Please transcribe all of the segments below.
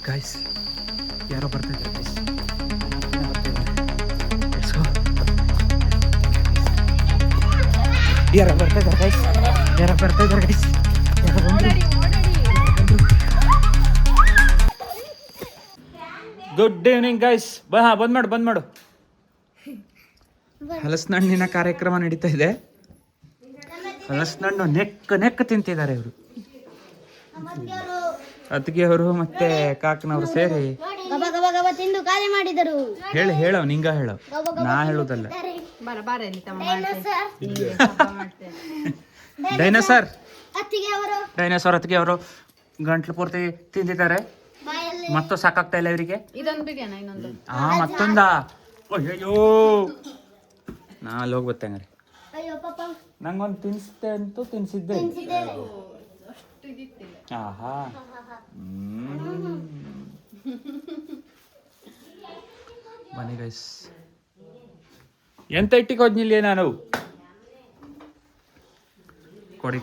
Guys ಯಾರೋ ಬರ್ತಿದ್ದಾರೆ guys, ಯಾರೋ ಬರ್ತಿದ್ದಾರೆ ಗೈಸ್, ಯಾರೋ ಬರ್ತಿದ್ದಾರೆ ಗೈಸ್, ಯಾರೋ ಬಂದ್ರು. Good evening guys. ಬಂದ್ ಮಾಡು. ಹಲಸಿನಣ್ಣಿನ ಕಾರ್ಯಕ್ರಮ ನಡೀತಾ ಇದೆ. ಹಲಸಿನಣ್ಣು ನೆಕ್ ತಿಂತಿದ್ದಾರೆ ಇವರು, ಅತ್ತಿಗೆ ಅವರು ಮತ್ತೆ ಕಾಕನವರು ಸೇರಿ. ಹೇಳೋ ನಿಂಗ ಹೇಳೋ, ನಾ ಹೇಳುದಲ್ಲ. ಡೈನೋಸರ್ ಅತ್ತಿಗೆ ಅವರು ಗಂಟ್ಲು ಪೂರ್ತಿ ತಿಂದಿದ್ದಾರೆ. ಮತ್ತು ಸಾಕಾಗ್ತಾ ಇಲ್ಲ ಇವರಿಗೆ. ಮತ್ತೊಂದ ಅಯ್ಯೋ, ನಾ ಅಲ್ಲಿ ಹೋಗಿ ಬರ್ತೇನೆ. ನಂಗೊಂದು ತಿನ್ನಿಸ್ತೆ ಅಂತೂ ತಿನ್ಸಿದ್ದೆ. ಆಹಾ, ಬನ್ನಿ ಗೈಸ್. ಎಂತ ಇಟ್ಟಿಗೆ ಹೋದ್ನಿಲ್ಲ ನಾನು. ಕೊಡಿ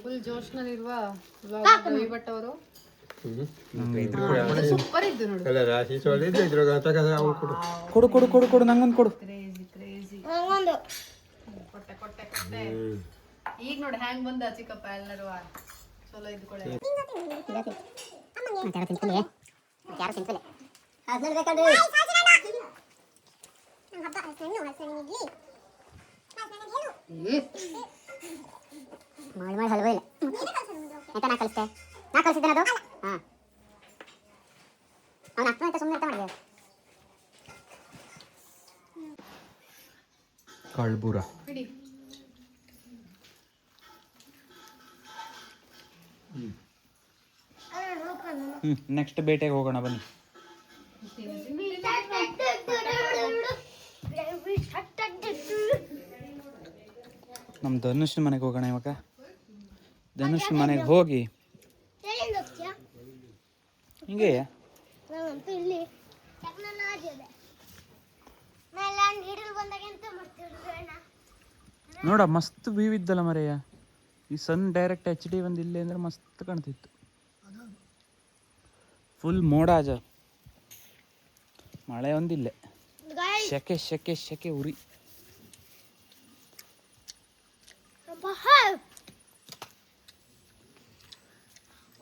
ಫುಲ್ ಜೋಶ್ನಲ್ಲಿರುವ ಅವರು ಕೊಡು ನಂಗೊಂದು ಕೊಡು. ಈಗ ನೋಡಿ ಹ್ಯಾಂಗ್ ಬಂದ ಚಿಕ್ಕಪ್ಪ ಎಲ್ಲರೂ ಚಲೋ ಇದ್ಕೊಳ್ಳಿ. ಮಾಡಿ ಹಲ್ವ ಇಲ್ಲ ಆಯ್ತಾ? ನಾ ಕಲಿಸಿದ್ದೇನೆ ಅದು. ಹಾಂ, ಅವ್ನು ಅರ್ಥ ಆಯ್ತಾ? ಸುಮ್ಮನೆ ಅರ್ಥ ಮಾಡಿದೆ. ಕಳ್ಬೂರ ನೆಕ್ಸ್ಟ್ ಬೇಟೆಗೆ ಹೋಗೋಣ ಬನ್ನಿ. ನಮ್ಮ ಧನುಷ್ ಮನೆಗೆ ಹೋಗೋಣ ಇವಾಗ. ಧನುಷ್ ಮನೆಗೆ ಹೋಗಿ ಹಿಂಗೆ ನೋಡ, ಮಸ್ತ್ ವ್ಯೂ ಇದ್ದಲ್ಲ ಮರೆಯ. ಈ ಸನ್ ಡೈರೆಕ್ಟ್ HD ಒಂದು ಇಲ್ಲೇ ಅಂದ್ರೆ ಮಸ್ತ್ ಕಾಣ್ತಿತ್ತು. ಫುಲ್ ಮೋಡಾಜ, ಮಳೆ ಒಂದಿಲ್ಲೇ. ಶೆಕೆ ಉರಿ.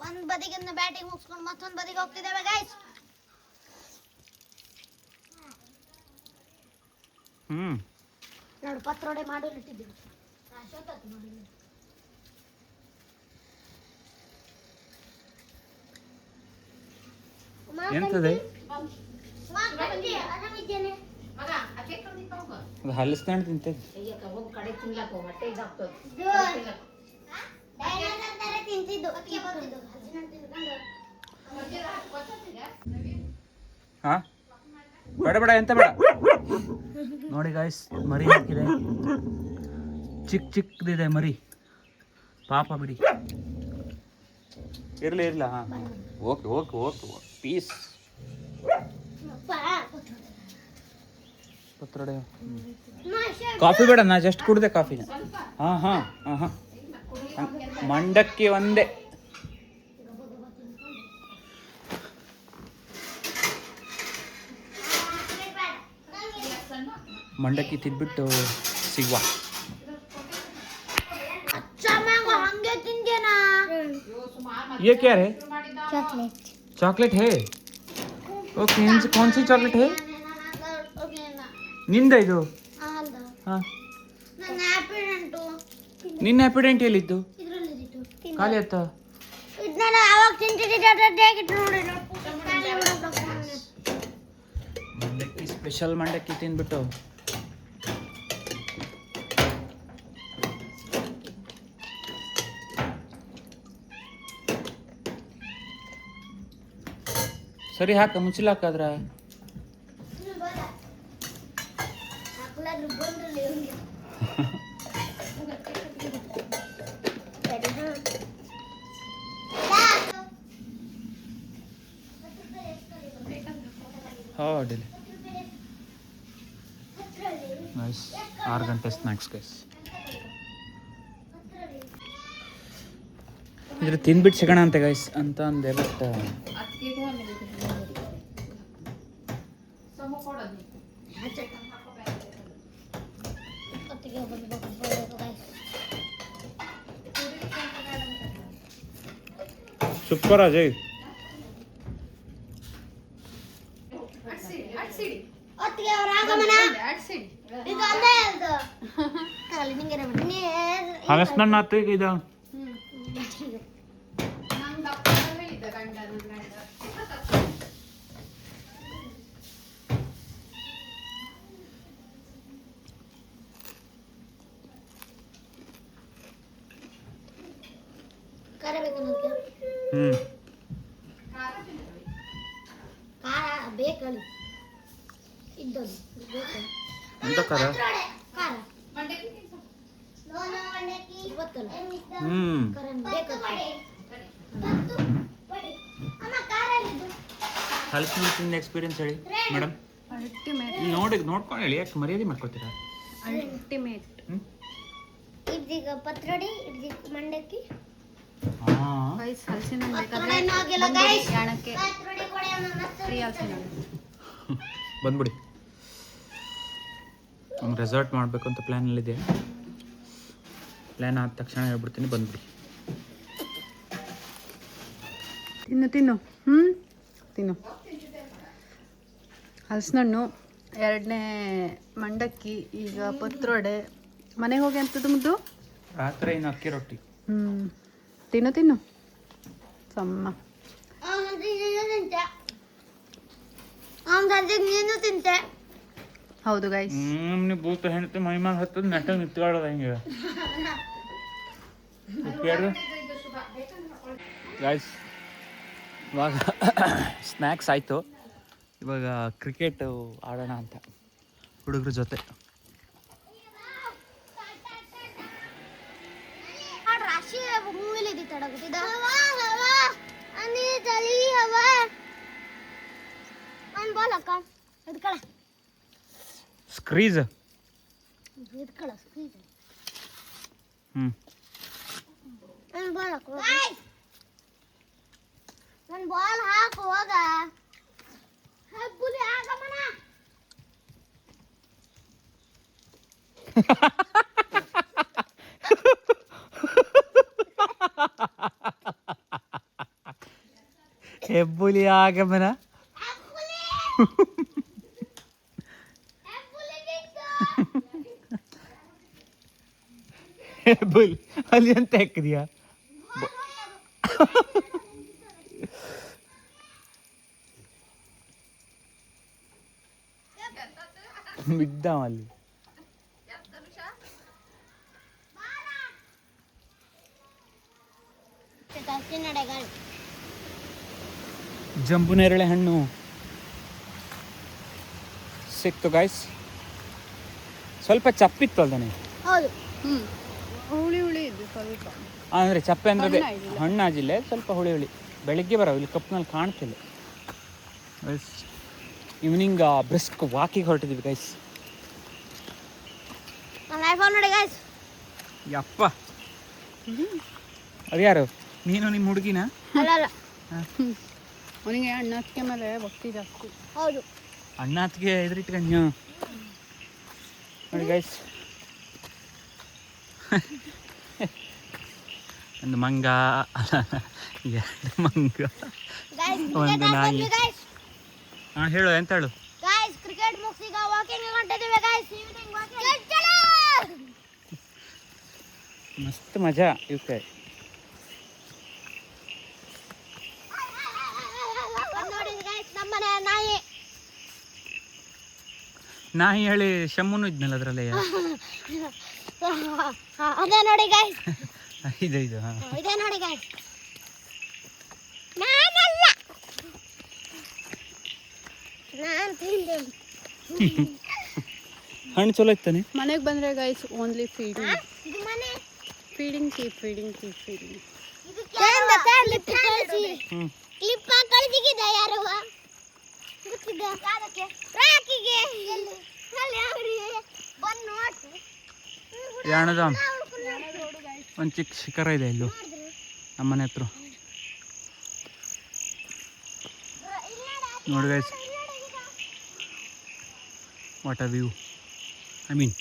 ಒಂದ್ ಬದಿಗೆ ಬ್ಯಾಟಿಂಗ್ ಮುಗಿಸ್ಕೊಂಡು ಮತ್ತೊಂದ್ ಬದಿಗೆ ಹೋಗ್ತಿದ್ದೇವೆ ಗೈಸ್. ನೋಡು, ಪತ್ರೊಡೆ ಮಾಡಿ ಇಟ್ಟಿದ್ದೀವಿ. ಎಂತದೆ ಅದು ಹಲಸಿನಣ್ಣು ತಿಂತೇವೆ. ಹಾ, ಬೇಡ ಎಂತ ಬೇಡ. ನೋಡಿ ಗಾಯ್ಸ್, ಮರಿ ಹಾಕಿದೆ, ಚಿಕ್ಕದಿದೆ ಮರಿ. ಪಾಪ ಬಿಡಿ, ಇರ್ಲ. ಹಾ, ಓಕೆ ಪೀಸ್. ಪತ್ರೊಡೆ ಕಾಫಿ ಬೇಡ, ನಾ ಜಸ್ಟ್ ಕುಡ್ದೆ ಕಾಫಿನ. ಹಾ, ಮಂಡಕ್ಕಿ ಒಂದೇ. ಮಂಡಕ್ಕಿ ತಿಂದ್ಬಿಟ್ಟು ಸಿಗುವ. ये क्या है? चॉकलेट है? ओके, कौन सी चॉकलेट है? ನಿಂದ ಇದು? ಹಾಂ, ನಿನ್ನ ಹ್ಯಾಪಿಡೆಂಟ್ ಎಲ್ಲಿದ್ದು? ಖಾಲಿ ಆಯ್ತ? ಮಂಡಕ್ಕಿ ಸ್ಪೆಷಲ್ ಮಂಡಕ್ಕಿ ತಿಂದ್ಬಿಟ್ಟು ಸರಿ ಹಾಕ, ಮುಚ್ಚಲಾಕದ್ರ. ಅಡ್ಡಿಲ್ಲ. ನೈಸ್. 6 ಗಂಟೆ ಸ್ನ್ಯಾಕ್ಸ್ ಗೈಸ್. ಇದ್ರೆ ತಿಂದ್ಬಿಟ್ಟು ಸಿಗೋಣ ಅಂತ ಗೈಸ್ ಅಂತ ಅಂದೆ. ಬಟ್ ಕೊಡೋದು ಒತ್ತಿಗೆ ಬಂದು ಗೈಸ್. ಸೂಪರ್ ಅಜಯ್. ಒತ್ತಿಗೆ ಅವರ ಆಗಮನ. ಇದು ಅಲ್ಲೇ ಅದು ಕಾಲಿ ನಿಂಗೆ ಹಲಸಿನ ಆತು ಈಗ ಇದು. ನಂಗೆ ಅಪ್ಪ ಹೇಳಿದ್ದ ಗಂಡ ನನ್ನ ಗಂಡ ಖಾರ ಬೇಕು ನನಗೆ. ಖಾರ ಬೇಕಳಿ ಇದ್ದದು ಬೇಕು. ಎಂತ ಖಾರ? ಖಾರ ಮಂಡಕ್ಕಿ ಗೊತ್ತಲ್ಲ ಹ್ಮ್ ಖಾರ ಬೇಕು. ಅಮ್ಮ ಖಾರ ಇದ್ದು ಹಲಸಿನ ತಿಂದ ಎಕ್ಸ್ಪೀರಿಯನ್ಸ್ ಹೇಳಿ ಮೇಡಮ್. ಅಲ್ಟಿಮೇಟ್ ನೋಡ್ಕೊಂಡು ಹೇಳಿ, ಯಾಕೆ ಮರ್ಯಾದೆ ಮಾಡ್ಕೊತೀರಾ? ಅಲ್ಟಿಮೇಟ್. ಇದೀಗ ಪತ್ರೊಡಿ ಇದೀಗ ಮಂಡಕ್ಕಿ ಹಾಂ ಗೈಸ್ ಹಲಸಿನ ಹಣ್ಣು ಬೇಕಾದ್ರೆ ಪತ್ರೊಡಿ ಆಗಿಲ್ಲ ಗೈಸ್. ಯಾಣಕ್ಕೆ ಪತ್ರೊಡಿ ಕೊಡಿ ಅಮ್ಮ ಮತ್ತೆ ಫ್ರೀ ಹಲಸಿನ ಹಣ್ಣು. ಬಂದ್ಬಿಡಿ. ಒಂದು ರೆಸಾರ್ಟ್ ಮಾಡಬೇಕು ಅಂತ ಪ್ಲ್ಯಾನಲ್ಲಿದೆ. ಪ್ಲ್ಯಾನ್ ಆದ ತಕ್ಷಣ ಹೇಳ್ಬಿಡ್ತೀನಿ, ಬಂದ್ಬಿಡಿ. ತಿನ್ನು ತಿನ್ನು ಹಲಸಿನ ಹಣ್ಣು, ಎರಡನೇ ಮಂಡಕ್ಕಿ, ಈಗ ಪತ್ರೊಡೆ. ಮನೆಗೆ ಹೋಗಿ ಅಂತದ್ದು ಮುದ್ದು. ರಾತ್ರಿ ಇನ್ನು ಅಕ್ಕಿ ರೊಟ್ಟಿ. ತಿನ್ನು ಸಮ್ಮ. ನೀನು ತಿಂತೆ. ಹೌದು ಗೈಸ್. ನೀವು ಭೂತ ಹೆಣ್ತಿ ಮೈಮಾಗ ಹತ್ತದ ನೆಟ್ಟ ನಿಂತ್ಕೊಳ್ಳೋದು ಹಿಂಗೆ ಗೈಸ್. ಇವಾಗ ಸ್ನ್ಯಾಕ್ಸ್ ಆಯಿತು. ಇವಾಗ ಕ್ರಿಕೆಟ್ ಆಡೋಣ ಅಂತ ಹುಡುಗ್ರ ಜೊತೆ. ರಾಶಿ ಮೂವಿಲಿ ಇದೆ ತಡಗುತ್ತಿದ್ದ ಹವಾ ಅನ್ನಿ ಚಳಿ ಹವಾ ಒಂದು ಬಾಲ್ ಅಕ್ಕ ಹಿಡ್ಕಳ ಸ್ಕ್ರೀಸ್. ಹಿಡ್ಕಳ ಸ್ಕ್ರೀಸ್. ಒಂದು ಬಾಲ್ ಹಾಕು. ಒಂದು ಬಾಲ್ ಹಾಕು ಹೋಗ. ಹಬ್ಬುಲಿ ಆಗಮನ. ಹೆಬ್ಬುಲಿ ಆಗಮನ. ಹೆಬ್ಬುಲಿ ಅಲ್ಲಿ ಅಂತ ಹಾಕಿದ್ಯಾ? ಬಿದ್ದಾವ ಅಲ್ಲಿ. ಜಂಬು ನೇರಳೆ ಹಣ್ಣು ಸಿಕ್ತು ಗೈಸ್. ಸ್ವಲ್ಪ ಚಪ್ಪಿತ್ತು ಅಲ್ದಾನೆ. ಹೌದು. ಹುಳಿ ಇದ್ದು ಸ್ವಲ್ಪ. ಅಂದರೆ ಚಪ್ಪೆ ಅಂದರೆ ಹಣ್ಣಾಗಿಲ್ಲ. ಹಣ್ಣಾಗಿಲ್ಲ, ಸ್ವಲ್ಪ ಹುಳಿ ಬೆಳಿಗ್ಗೆ ಬರೋ ಇಲ್ಲಿ ಕಪ್ನಲ್ಲಿ ಕಾಣ್ತಿಲ್ಲ ಗೈಸ್. ಈವ್ನಿಂಗ್ ಬ್ರಿಸ್ಕ್ ವಾಕಿಗೆ ಹೊರಟಿದ್ದೀವಿ ಗೈಸ್. ನೋಡಿ ಗೈಸ್. ಯಪ್ಪ ಅದು ಯಾರು? ನೀನು ನಿಮ್ಮ ಹುಡುಗಿನ? ಅಲ್ಲ ಅಲ್ಲ. ಅವನಿಗೆ ಅಣ್ಣಕ್ಕೆ ಮೇಲೆ ಭಕ್ತಿ ಜಾಸ್ತಿ. ಹೌದು. ಅಣ್ಣ ಅತ್ತಿಗೆ ಎದುರಿಟ್ಕೊಂಡು ನೋಡಿ ಗೈಸ್. ಒಂದು ಮಂಗ, ಎರಡು ಮಂಗ, ಒಂದು ನಾಯಿ. ಹಾಂ ಹೇಳು, ಎಂತ ಹೇಳು? ಗೈಸ್ ಕ್ರಿಕೆಟ್ ಮುಗಿಸಿ ಈಗ ವಾಕಿಂಗ್ ಹೊಂಟಿದ್ದೀವಿ ಗೈಸ್. Evening walking. ಚಲೋ. ಮಸ್ತ್ ಮಜಾ ಇವಕ್ಕೆ. ನೋಡಿ ಗೈಸ್ ನಮ್ಮನೆ ನಾಯಿ ಹೇಳಿ ಶಮ್ಮನು ಇದ್ನಲ್ಲ ಅದರಲ್ಲೇ. ಅದೇ ನೋಡಿ ಗೈಸ್. ಇದು ಹಾಂ ಇದೇ ನೋಡಿ ಗೈಸ್. ನಾನಲ್ಲ, ನಾನು ತಿಂದೆ. ಹಣ್ಣು ಚಲೋ ಇತ್ತಾನೆ. ಮನೆಗೆ ಬಂದರೆ ಗೈಸ್ ಓನ್ಲಿ ಫೀಡಿಂಗ್ ಇದು ಮನೆ. ಫೀಡಿಂಗ್ ಫೀಡಿಂಗ್ ಇದು ಕಳಿಸಿ ಕ್ಲಿಪ್ ಕಳಿಸಿಗಿದೆ. ಯಾರು ಗೊತ್ತಿದ್ದ? ಯಾರಕ್ಕೆ? ರಾಕಿಗೆ. ಅಲ್ಲಿ ಅವರಿಗೆ ಬಂದು ನೋಡ್ತು. ಯಾಣದ ಒಂದು ಚಿಕ್ಕ ಶಿಖರ ಇದೆ ಇಲ್ಲೂ ನಮ್ಮನೆ ಹತ್ರ. ನೋಡಿ guys what a view. I mean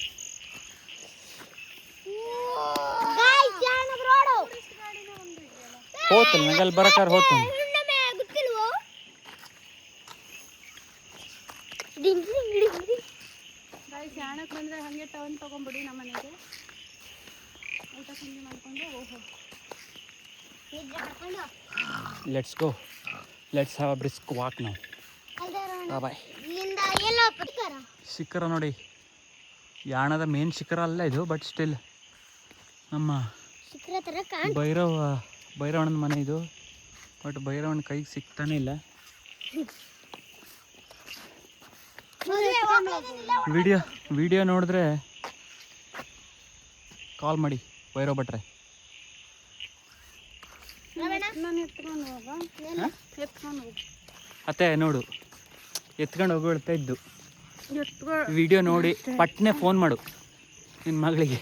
guys ಜಾನದ ರೋಡು ಹೋತಲ್ ನಂಗಲ್ಲಿ ಬರಕಾರ ಹೋತು. ನಮ್ಮೆ ಗೊತ್ತಿಲ್ವೋ ಡಿಂಗ್ ಡಿಂಗ್ ಡಿಂಗ್ ಡಿಂಗ್. ಗಾಯ್ಸ್ ಯಾಣಕ್ಕೆ ಬಂದರೆ ಹಾಗೆ ಟರ್ನ್ ತೊಗೊಂಬಿಡಿ ನಮ್ಮ ಮನೆಗೆ. ಊಟ ತಿಂಡಿ ಮಾಡ್ಕೊಂಡು ಹೋಗೋ. ನಿದ್ರೆ ಹಾಕೊಂಡು let's go, let's have a brisk walk now. ಅಲ್ದಾರ ಬಾಯ್. ಇಲ್ಲಿಂದ ಎಲ್ಲೋ ಪಟ್ಕರ ಶಿಖರ ನೋಡಿ, ಯಾಣದ ಮೇನ್ ಶಿಖರ ಅಲ್ಲ ಇದು, ಬಟ್ ಸ್ಟಿಲ್ ನಮ್ಮ ಶಿಖರ ತರ ಕಾಣ್ ಭೈರವಣ್ಣನ ಮನೆ ಇದು. ಬಟ್ ಭೈರವಣ್ಣ ಕೈಗೆ ಸಿಗ್ತಾನೆ ಇಲ್ಲ. ವಿಡಿಯೋ ನೋಡಿದ್ರೆ ಕಾಲ್ ಮಾಡಿ ಭೈರವ್ ಭಟ್ರೆ. ನಾನು ಎತ್ಕೊಂಡು ಹೋಗ, ಎತ್ಕೊಂಡು ಹೋಗು. ಅತ್ತೆ ನೋಡು, ಎತ್ಕೊಂಡು ಹೋಗ್ಬಿಡ್ತಾ ಇದ್ದು. ಎತ್ಕೊಂಡು ವಿಡಿಯೋ ನೋಡಿ ಪಟ್ನೆ ಫೋನ್ ಮಾಡು ನಿನ್ನ ಮಗಳಿಗೆ.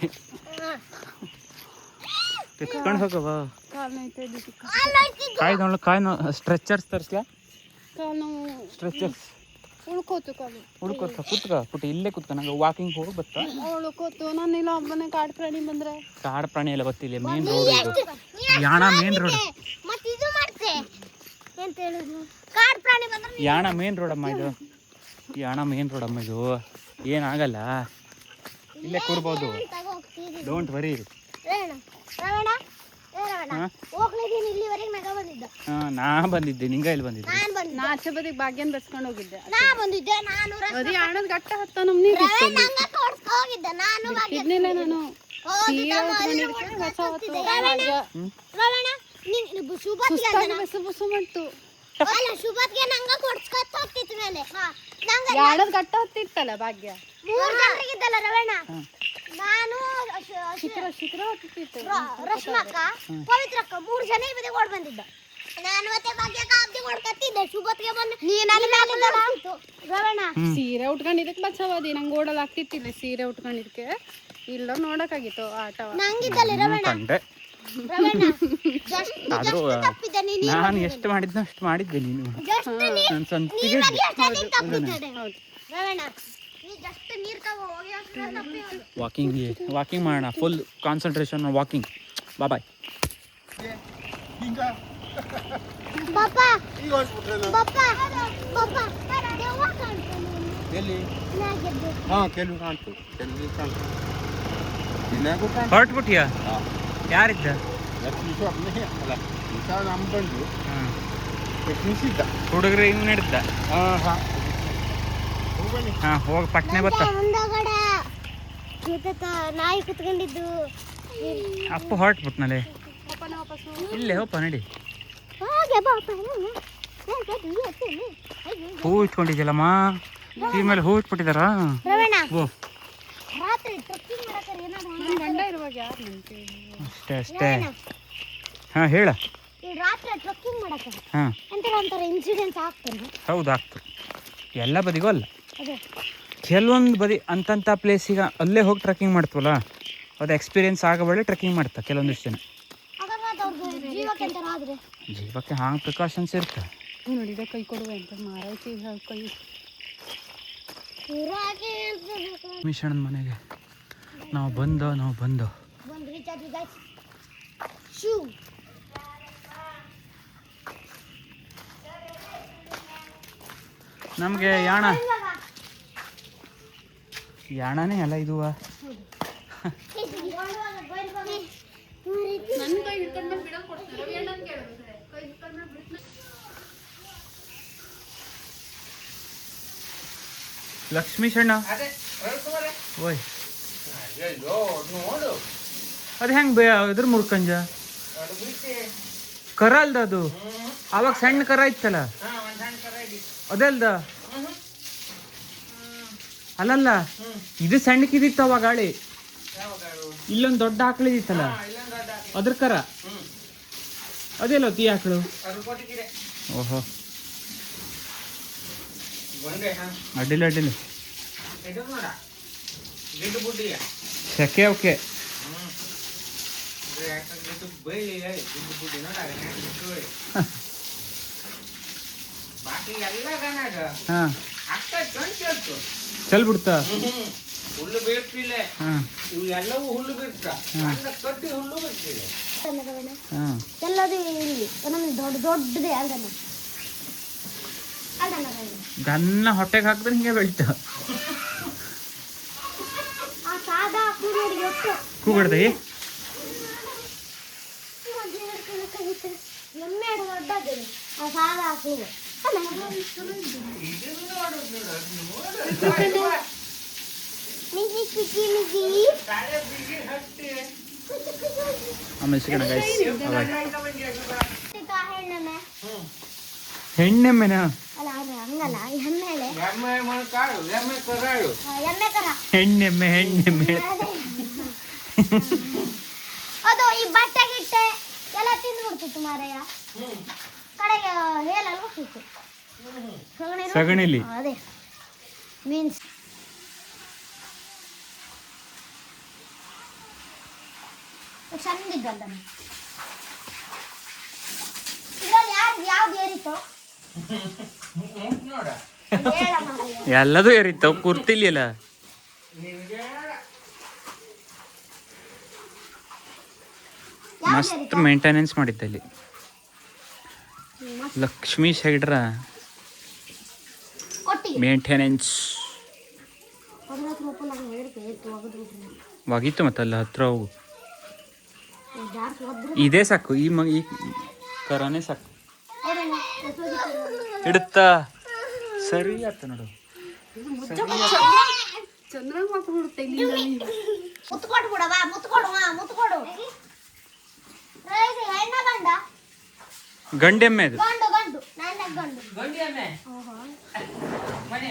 ಎತ್ಕೊಂಡು ಹೋಗವ. ಕಾಲು ನೋಯ್ತಾ ಇದ್ದಿತ್ತು. ಕಾಯಿ ಸ್ಟ್ರೆಚರ್ಸ್ ತರಿಸ್ಲಾ? ಕಾಲು ನೋವು ಸ್ಟ್ರೆಚರ್ಸ್ ಉಳ್ಕೋತು ಕಾಲು. ಹುಡ್ಕೋತ ಪುಟ್ಟ ಇಲ್ಲೇ ಕುತ್ಕ, ನಂಗೆ ವಾಕಿಂಗ್ ಹೋಗಿ ಬತ್ತಾ. ಉಳ್ಕೋತು. ನಾನು ಇಲ್ಲ ಒಬ್ಬನೇ ಕಾಡು ಪ್ರಾಣಿ ಬಂದರೆ ಕಾಡು ಪ್ರಾಣಿ ಎಲ್ಲ ಗೊತ್ತಿಲ್ಲ. ಮೇನ್ ರೋಡ್ ಇದು, ಯಾಣ ಮೇನ್ ರೋಡ್. ಮತ್ತೆ ಇದು ಮಾಡ್ತೆ ಎಂತ ಹೇಳಿದ್ರು ಕಾಡ್ ಪ್ರಾಣಿ ಬಂದ್ರೆ ಯಾಣ ಮೇನ್ ರೋಡ್ ಅಮ್ಮ ಇದು. ಯಾಣ ಮೇನ್ ರೋಡ್ ಅಮ್ಮ ಇದು. ಏನಾಗಲ್ಲ, ಇಲ್ಲೇ ಕೂರ್ಬೋದು. ತಗೋ ಹೋಗ್ತೀರಿ. Don't worry. ರವಣ ರವಣ ರವಣ ಹೋಗ್ಲಿದ್ದೀನಿ ಇಲ್ಲಿವರೆಗೆ ನಗ ಬಂದಿದ್ದ. ನಾ ಬಂದಿದ್ದೆ, ನಿಂಗ ಇಲ್ಲಿ ಬಂದಿದ್ದೆ. ನಾನು ಬಂದಿದ್ದೆ. ನಾ ಆಚೆ ಬದಿಗೆ ಭಾಗ್ಯನ ಬೆಸ್ಕೊಂಡು ಹೋಗಿದ್ದೆ. ನಾ ಬಂದಿದ್ದೆ. ನಾನು ಅದೇ ಹಣದ ಗಟ್ಟ ಹತ್ತ ನಮ್ಮ ನೀರು ನಂಗ ಕೊಡ್ಸ್ಕೊ ಹೋಗಿದ್ದೆ. ನಾನು ಇದ್ನಿಲ್ಲ ನಾನು ಹೋಗಿದ್ದ ಹೊಸ ಹೊತ್ತು ರವಣ ನೀನು ಶುಭತ್ಗೆ ಸುಸ್ತಾಗಿ ಬಸ್ಸು ಬಸ್ಸು ಮಾಡ್ತು. ಅಲ್ಲ ಶುಭತ್ಗೆ ನಂಗ ಕೊಡ್ಸ್ಕೊತ ಹೋಗ್ತಿತ್ತು ಮೇಲೆ ನಂಗ ಹಣದ ಗಟ್ಟ ಹತ್ತಿತ್ತಲ್ಲ ಭಾಗ್ಯ. 3 ಜನರಿಗಿದ್ದಲ್ಲ ರವಣ. ನಾನು ಶಿಖರ ಹತ್ತಿತ್ತು. ರಶ್ಮಕ್ಕ ಪವಿತ್ರಕ್ಕ 3 ಜನ ಬದಿ ಓಡ್ ಬಂದಿದ್ದ. ನಾನು ಮತ್ತೆ ಭಾಗ್ಯಕ್ಕ ಅಬ್ದಿ ಓಡ್ಕತ್ತಿದ್ದೆ. ಶುಭತ್ಗೆ ಬಂದು ರವಣ ಸೀರೆ ಉಟ್ಕೊಂಡಿದ್ದಕ್ಕೆ ಬಚ್ಚವಾದಿ. ನಂಗೆ ಓಡಲ್ ಆಗ್ತಿತ್ತಿಲ್ಲ ಸೀರೆ ಉಟ್ಕೊಂಡಿದ್ದಕ್ಕೆ. ಇಲ್ಲ ನೋಡಕ್ಕಾಗಿತ್ತು ಆಟವ. ನಂಗಿದ್ದಲ್ಲ ರವಣ. ಕಂಡೆ ರವಣ ಆದ್ರೂ ತಪ್ಪಿದ್ದೆ ನೀನು. ನಾನು ಎಷ್ಟು ಮಾಡಿದ್ನೋ ಅಷ್ಟು ಮಾಡಿದ್ದೆ. ನೀನು ನನ್ನ ಸಂತಿಗೆ ರವಣ ನೀ ಜಸ್ಟ್ ನೀರ್ ತಗೋ ಹೋಗಿ ಅಷ್ಟೇ ತಪ್ಪಿ. ವಾಕಿಂಗ್ ಮಾಡೋಣ. Full concentration walking. ಬಾಯ್. ಪಾಪ ಪಾಪ ಪಾಪ ದೇವ ಕಾಣ್ತಾನೆ ಎಲ್ಲಿ? ನಾಗಿದ್ದು. ಕೆಲವು ಕಾಣ್ತು, ಕೆಲವು ಕಾಣ್ತು. ದಿನಾಗೂ ಕಾಣ್ತು. ಹೊರಟ್ಬಿಟ್ಟಿಯಾ? ಯಾರಿದ್ದ? ಲಕ್ಷ್ಮೀ ಸ್ವಾಮಿ ಅಲ್ಲ, ಈತ ನಮ್ಮ ಬಂದು ನಿಲ್ಸಿದ್ದ. ಹುಡುಗರು ಹಿಂಗ್ ನಡೀತ. ಹೋಗ್ಬನ್ನಿ. ಹೋಗಿ ಪಟ್ನೆ ಬತ್ತ. ಮುಂದಗಡೆ ಕೇತತ ನಾಯಿ ಕುತ್ಕೊಂಡಿದ್ದು. ಅಪ್ಪ ಹೊರಟ್ಬಿಟ್ನಲ್ಲೇ. ಇಲ್ಲೇ ಹೋಪ ನಡಿ. ಹಾಗೆ ಪಾಪ ಹೂ ಇಟ್ಕೊಂಡಿದ್ಯಲ್ಲಮ್ಮ, ಈ ಮೇಲೆ ಹೂ ಇಟ್ಬಿಟ್ಟಿದಾರ. ರವಣ ಓ ರಾತ್ರಿ ಟ್ರೆಕ್ಕಿಂಗ್ ಮಾಡಕ್ಕೆ ಏನಾದ್ರು ನನ್ನ ಗಂಡ ಇರುವಾಗ ಯಾರು ನಿಂತೆ? ಅಷ್ಟೇ. ಹೇಳ. ಈ ರಾತ್ರಿ ಟ್ರೆಕ್ಕಿಂಗ್ ಮಾಡಕ್ಕೆ ಹಾಂ ಒಂಥರ ಇನ್ಸಿಡೆಂಟ್ ಆಗ್ತಾನೆ. ಹೌದು ಆಗ್ತು. ಎಲ್ಲ ಬದಿಗೂ ಅಲ್ಲ, ಅದೇ ಕೆಲವೊಂದು ಬದಿ ಅಂತಂಥ ಪ್ಲೇಸಿಗೆ ಅಲ್ಲೇ ಹೋಗಿ ಟ್ರೆಕ್ಕಿಂಗ್ ಮಾಡ್ತೀವಲ್ಲ, ಅದು ಎಕ್ಸ್ಪೀರಿಯನ್ಸ್ ಆಗಬೇಡ ಟ್ರೆಕ್ಕಿಂಗ್ ಮಾಡ್ತಾ ಕೆಲವೊಂದಿಷ್ಟು ಜನ. ಅಕಸ್ಮಾತ್ ಅವ್ರಿಗೆ ಜೀವಕ್ಕೆ ಎಂತಾರ ಆದ್ರೆ ಜೀವಕ್ಕೆ ಹಾಂಗೆ ಪ್ರಿಕಾಷನ್ಸ್ ಇರುತ್ತೆ. ನೋಡಿದೆ ಕೈ ಕೊಡುವೆ ಅಂತ ಮಾರೈತಿ ಕೈ. ಊರಾಗೆ ಮಿಷಣನ ಮನೆಗೆ ನಾವು ಬಂದೋ ಒಂದು ರೀಚಾರ್ಜ್ ಗೈಸ್ ಶೂ ನಮಗೆ ಯಾಣನೇ ಅಲ್ಲ ಇದು. ನನ್ನ ಕೈ ಹಿಡ್ಕೊಂಡ್ಮೇಲೆ ಬಿಡೋಕೆ ಕೊಡ್ತಾರೆ. ರವಿ ಅಣ್ಣನ ಕೇಳಿದ್ರೆ ಕೈ ಹಿಡ್ಕೊಂಡ್ಮೇಲೆ ಬಿಡ್ತಾರೆ. ಲಕ್ಷ್ಮೀ ಶಣ್ಣ ಓಯ್ ಅದು ಹೆಂಗೆ ಇದ್ರ ಮುರ್ಕಂಜ ಕರ ಅಲ್ದ ಅದು? ಅವಾಗ ಸಣ್ಣ ಕರ ಇತ್ತಲ್ಲ ಅದೇ ಅಲ್ದ? ಅಲ್ಲಲ್ಲ, ಇದು ಸಣ್ಣಕ್ಕಿದಿತ್ತು ಅವಾಗ ಗಾಳಿ. ಇಲ್ಲೊಂದು ದೊಡ್ಡ ಆಕಳಿದಿತ್ತಲ್ಲ ಅದ್ರ ಕರ ಅದೆಲ್ಲ ತೀ ಆಕಳು. ಓಹೋ ಅಡ್ಡಿಲ್ಲ ಅಡ್ಡಿಲ್ಲ. ಸೆಕೆ ಓಕೆ. ಹಾಂ ಚಲ್ ಬಿಡ್ತಾ ಹುಲ್ಲು ಬೇಕಿಲ್ಲ, ಹಾಂ ಇವು ಎಲ್ಲವೂ ಹುಲ್ಲು ಬಿಡ್ತಾ ಕಟ್ಟಿ ಹುಲ್ಲು ಬಿಡ್ತಿದೆ. ಹಾಂ ಎಲ್ಲದು ಇಲ್ಲಿ ಒಂದೊಂದು ದೊಡ್ಡದೇ ಅಲ್ದನ ಗನ್ನ ಹೊಟ್ಟೆಗೆ ಹಾಕಿದ್ರೆ ಹಿಂಗೆ ಬೆಳಿತಾವ. ಆ ಸಾದಾ ಕೂಡಿ ಎಷ್ಟು ಕೂಗಿಡ್ದೆ ಎಮ್ಮೆ ದೊಡ್ಡದು ಆ ಸಾದಾ ಕೂಗು ಆಮೇಲೆ ಸಿಗೋಣ ಗೈಸ್. ಹೆಣ್ಣೆಮ್ಮೆ ಹೆಣ್ಣೆಮ್ಮೆನ ಅಲ್ಲ ಹಂಗಲ್ಲ ಈ ಹೆಮ್ಮೆಳೆ ಎಮ್ಮೆ ಕಾಳು, ಎಮ್ಮೆ ಕರಾಳು. ಎಮ್ಮೆ ಕರ ಹೆಣ್ಣೆಮ್ಮೆ ಹೆಣ್ಣೆಮ್ಮೆ ಅದು ಈ ಬಟ್ಟೆ ಗಿಟ್ಟೆ ಎಲ್ಲ ತಿಂದು ಬಿಡ್ತಿತ್ತು ಮಾರಯ್ಯ. ಕಡೆಗೆ ಹೇಳಲ್ಲ ಹೋಗ್ತಿತ್ತು ಸಗಣಿಲಿ. ಅದೇ ಮೀನ್ಸ್ ಚಂದಿದ್ದಲ್ಲ ಇದ್ರಲ್ಲಿ ಯಾವ್ದು ಏರಿತ್ತು ನೋಡ ಹೇಳ ಮಾರಯ್ಯ. ಎಲ್ಲದೂ ಏರಿತ್ತಾವ ಕುರ್ತಿಲಿಲ್ಲ. ಮಸ್ತ್ ಮೇಂಟೆನೆನ್ಸ್ ಮಾಡಿದ್ದ ಇಲ್ಲಿ ಲಕ್ಷ್ಮೀ ಸೈಡ್ರ ಒಟ್ಟಿಗೆ ಮೇಂಟೆನೆನ್ಸ್ 10 ರೂಪಾಯಿ ನಾನು ಹೇಳಿಕೆ ಎತ್ತು ಒಗದ್ಬಿಟ್ರು ಒಗಿತು ಮತ್ತಲ್ಲ ಹತ್ರ ಹೋಗು. ಜಾಸ್ತಿ ಒದ್ರು ಇದೇ ಸಾಕು, ಈ ಕರಾನೇ ಸಾಕು. ಇಡುತ್ತ ಸರಿ ಆತ ನೋಡು. ಚಂದ್ರಂಗ್ ಮಕ್ಳು ಬಿಡುತ್ತೆ ಇಲ್ಲಿಂದ. ಮುತ್ಕೊಡು ಬಿಡ ಬಾ, ಮುತ್ಕೊಡು ಮುತ್ಕೊಡು. ಹೆಣ್ಣ ಗಂಡ ಗಂಡೆಮ್ಮೆ ಅದು. ಗಂಡು ಗಂಡು ನನ್ನ ಗಂಡು ಗಂಡಿ ಎಮ್ಮೆ ಮನೆ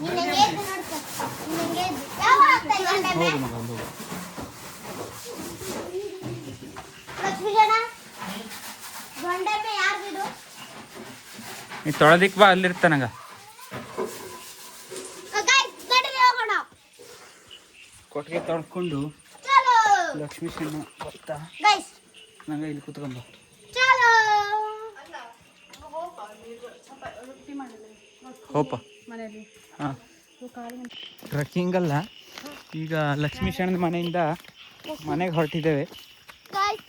ನೀನ್ ಹೆಂಗೆ ಎದ್ದು ನೋಡ್ಕೊ, ನೀನ್ ಹೆಂಗೆ ಎದ್ದು ಯಾವ ಆಗ್ತಾ ಇದೆ ಗಂಡೆಮ್ಮೆ? ಹೋಗು ಮಗ ಹೋಗು. ಲಕ್ಷ್ಮೀ ಜನ ಗಂಡೆಮ್ಮೆ ಯಾರ್ದಿದು? ನೀ ತೊಳೆದಿಕ್ ಬಾ, ಅಲ್ಲಿರ್ತಾನಗ. ಗೈಸ್ ನಡೀರಿ ಹೋಗೋಣ. ಕೊಟ್ಟಿಗೆ ತೊಳ್ಕೊಂಡು ಚಲೋ ಲಕ್ಷ್ಮೀ ಸಣ್ಣ ಗೊತ್ತಾ ಗೈಸ್ ನಂಗೆ ಇಲ್ಲಿ ಕೂತ್ಕೊಂಬ. ಚಲೋ ಹೋಪ ಮನೆಯಲ್ಲಿ ಹಾಂ ಟ್ರೆಕ್ಕಿಂಗ್ ಅಲ್ಲ, ಈಗ ಲಕ್ಷ್ಮೀ ಶರಣದ ಮನೆಯಿಂದ ಮನೆಗೆ ಹೊರಟಿದ್ದೇವೆ. ಗೈಸ್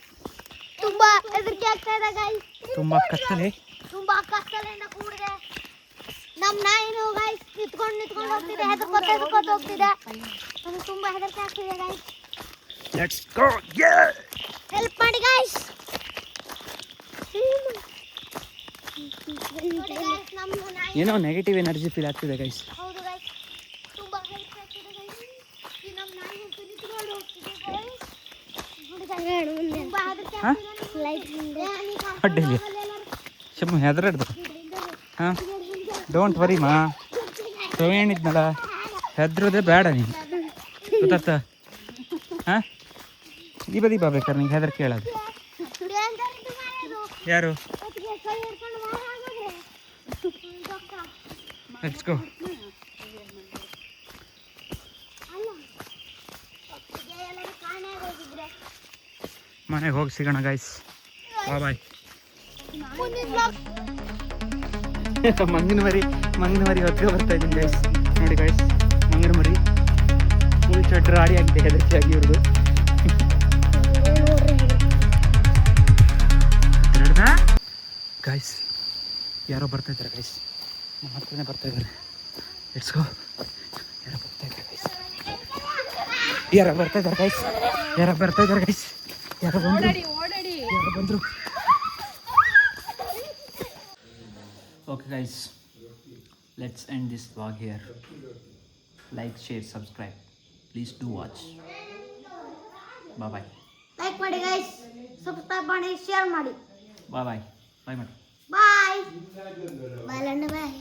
ತುಂಬಾ ಹೆದರಿಕೆ ಆಗ್ತಾ ಇದೆ ಗೈಸ್. ತುಂಬ ಕತ್ತಲೆ. ತುಂಬಾ ಕತ್ತಲೆಯಿಂದ ಕೂಡಿದೆ. ನಮ್ ನಾಯಿನು ಗೈಸ್ ನಿಂತ್ಕೊಂಡು ಹೋಗ್ತಿದೆ, ಹೆದರ್ಕೋತ ಹೋಗ್ತಿದೆ. ನನಗೆ ತುಂಬಾ ಹೆದರಿಕೆ ಆಗ್ತಿದೆ ಗೈಸ್. Let's go. ಹೆಲ್ಪ್ ಮಾಡಿ ಗೈಸ್. ಏನೋ ನೆಗೆಟಿವ್ ಎನರ್ಜಿ ಫೀಲ್ ಆಗ್ತಿದೆ ಗೈಸ್. ಹೌದು ಗೈಸ್, ತುಂಬಾ ಹೆಲ್ಪ್ ಆಗ್ತಿದೆ ಗೈಸ್. ಈ ನಮ್ಮ ನಾಯಿ ನಿಂತ್ಕೊಂಡು ಹೋಗ್ತಿದೆ ಗೈಸ್. ತುಂಬಾ ಹೆದರಿಕೆ ಆಗ್ತಿದೆ. ಲೈಟ್ ಅಡ್ಡಿಲ್ಲ ಶಮ್ಮು ಹೆದರಾಡ್ದು. ಹಾಂ ಡೋಂಟ್ ವರಿ ಮಾ, ಹೇಳಿದ್ನಲ್ಲ ಹೆದ್ರೋದೇ ಬೇಡ ನೀನು, ಗೊತ್ತಾತ? ಹಾಂ ಈ ಬದಿ ಬಾ ಬೇಕಾದ್ರೆ ನಿಂಗೆ ಹೆದರ್ ಕೇಳೋದು. ಯಾರು? Let's go. ಮನೆಗೆ ಹೋಗಿ ಸಿಗೋಣ ಗೈಸ್. ಬಾಯ್. ಮಂಗಿನ ಮರಿ ಹೊತ್ತಿಗೆ ಬರ್ತಾ ಇದ್ದೀನಿ ಗೈಸ್. ನೋಡಿ ಗೈಸ್, ಮಂಗಿನ ಮರಿ ಫುಲ್ ಚಡ್ರ ಆಡಿ ಆಗಿದೆ ಹೆದರಿಕೆಯಾಗಿ ಇವ್ರದ್ದು. ಗೈಸ್ ಯಾರೋ ಬರ್ತಾ ಇದ್ದಾರೆ ಗೈಸ್, ನಮ್ಮ ಹತ್ರನೇ ಬರ್ತಾ ಇದ್ದಾರೆ. Let's go. ಯಾರೋ ಬರ್ತಾ ಇದ್ದಾರೆ ಗೈಸ್, ಯಾರೋ ಬರ್ತಾ ಇದ್ದಾರೆ ಗೈಸ್, ಯಾರೋ ಬರ್ತಾ ಇದ್ದಾರೆ ಗೈಸ್, ಯಾರೋ ಬಂದರು. Okay guys, let's end this vlog here. Like, share, subscribe. Please do watch. Bye bye. Like ಮಾಡಿ ಗೈಸ್, ಸಬ್ಸ್ಕ್ರೈಬ್ ಮಾಡಿ, ಶೇರ್ ಮಾಡಿ. Bye bye. Bye madam. ಬಾಯ್ ಬಾಯ್.